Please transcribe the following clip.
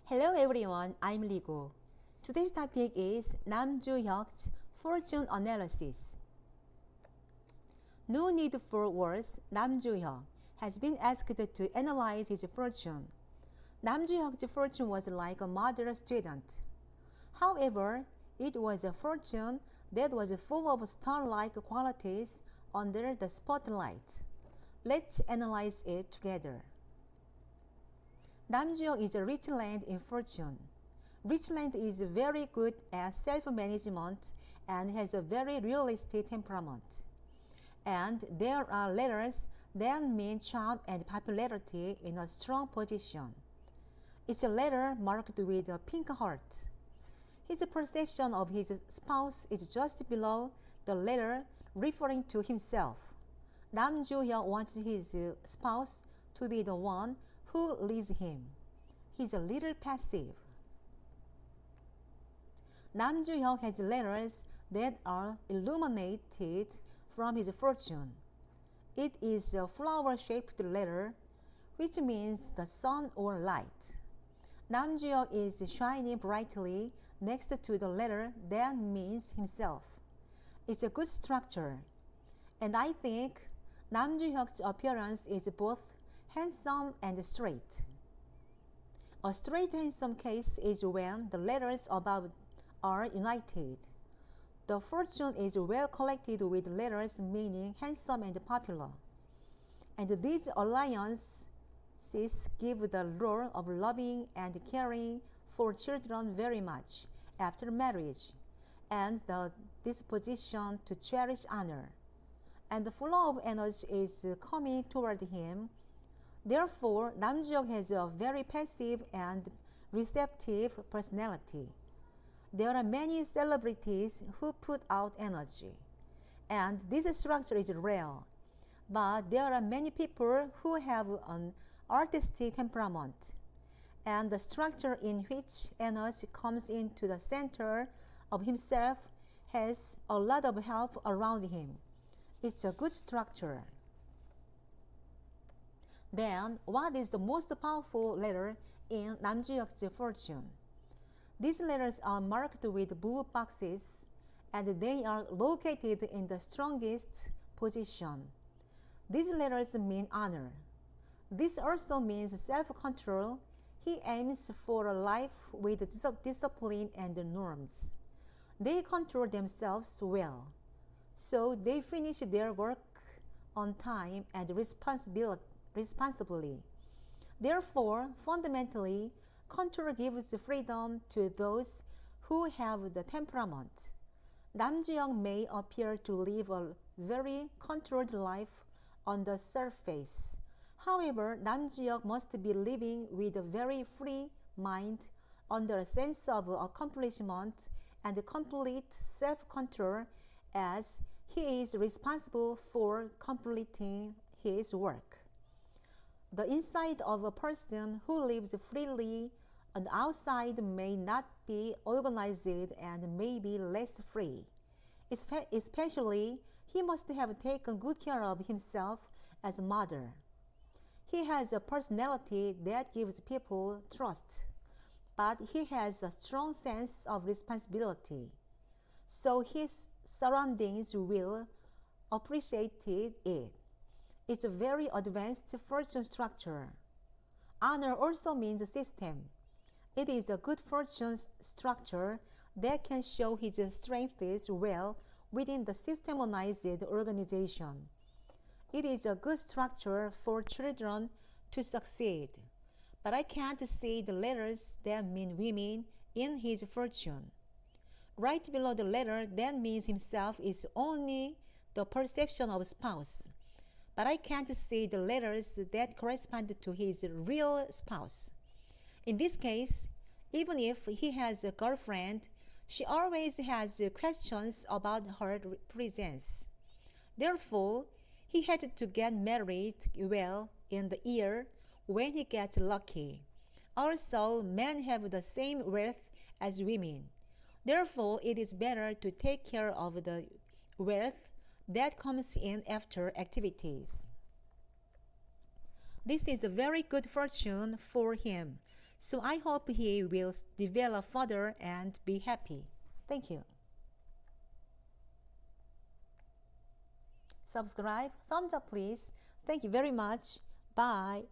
Hello everyone, I'm Ligo. Today's topic is Hyuk's fortune analysis. No need for words, Hyuk has been asked to analyze his fortune. Hyuk's fortune was like a model student. However, it was a fortune that was full of star-like qualities under the spotlight. Let's analyze it together. Hyuk is a rich land in fortune. Rich land is very good at self-management and has a very realistic temperament. And there are letters that mean charm and popularity in a strong position. It's a letter marked with a pink heart. His perception of his spouse is just below the letter referring to himself. Hyuk wants his spouse to be the one who leads him. He's a little passive. Hyuk has letters that are illuminated from his fortune. It is a flower-shaped letter, which means the sun or light. Hyuk is shining brightly next to the letter that means himself. It's a good structure, and I think Hyuk's appearance is both handsome and straight. A straight handsome case is when the letters above are united. The fortune is well collected with letters meaning handsome and popular. And these alliances give the role of loving and caring for children very much after marriage, and the disposition to cherish honor. And the flow of energy is coming toward him. Therefore, Hyuk has a very passive and receptive personality. There are many celebrities who put out energy, and this structure is rare. But there are many people who have an artistic temperament, and the structure in which energy comes into the center of himself has a lot of help around him. It's a good structure. Then, what is the most powerful letter in Hyuk's fortune? These letters are marked with blue boxes, and they are located in the strongest position. These letters mean honor. This also means self-control. He aims for a life with discipline and norms. They control themselves well, so they finish their work on time and responsibly. Therefore, fundamentally, control gives freedom to those who have the temperament. Hyuk may appear to live a very controlled life on the surface. However, Hyuk must be living with a very free mind under a sense of accomplishment and complete self-control, as he is responsible for completing his work. The inside of a person who lives freely on the outside may not be organized and may be less free. Especially, he must have taken good care of himself as a mother. He has a personality that gives people trust, but he has a strong sense of responsibility, so his surroundings will appreciate it. It's a very advanced fortune structure. Honor also means a system. It is a good fortune structure that can show his strengths well within the systemized organization. It is a good structure for children to succeed. But I can't see the letters that mean women in his fortune. Right below the letter that means himself is only the perception of spouse. But I can't see the letters that correspond to his real spouse. In this case, even if he has a girlfriend, she always has questions about her presence. Therefore, he had to get married well in the year when he gets lucky. Also, men have the same wealth as women. Therefore, it is better to take care of the wealth that comes in after activities. This is a very good fortune for him, So I hope he will develop further and be happy. Thank you. Subscribe, thumbs up please. Thank you very much. Bye.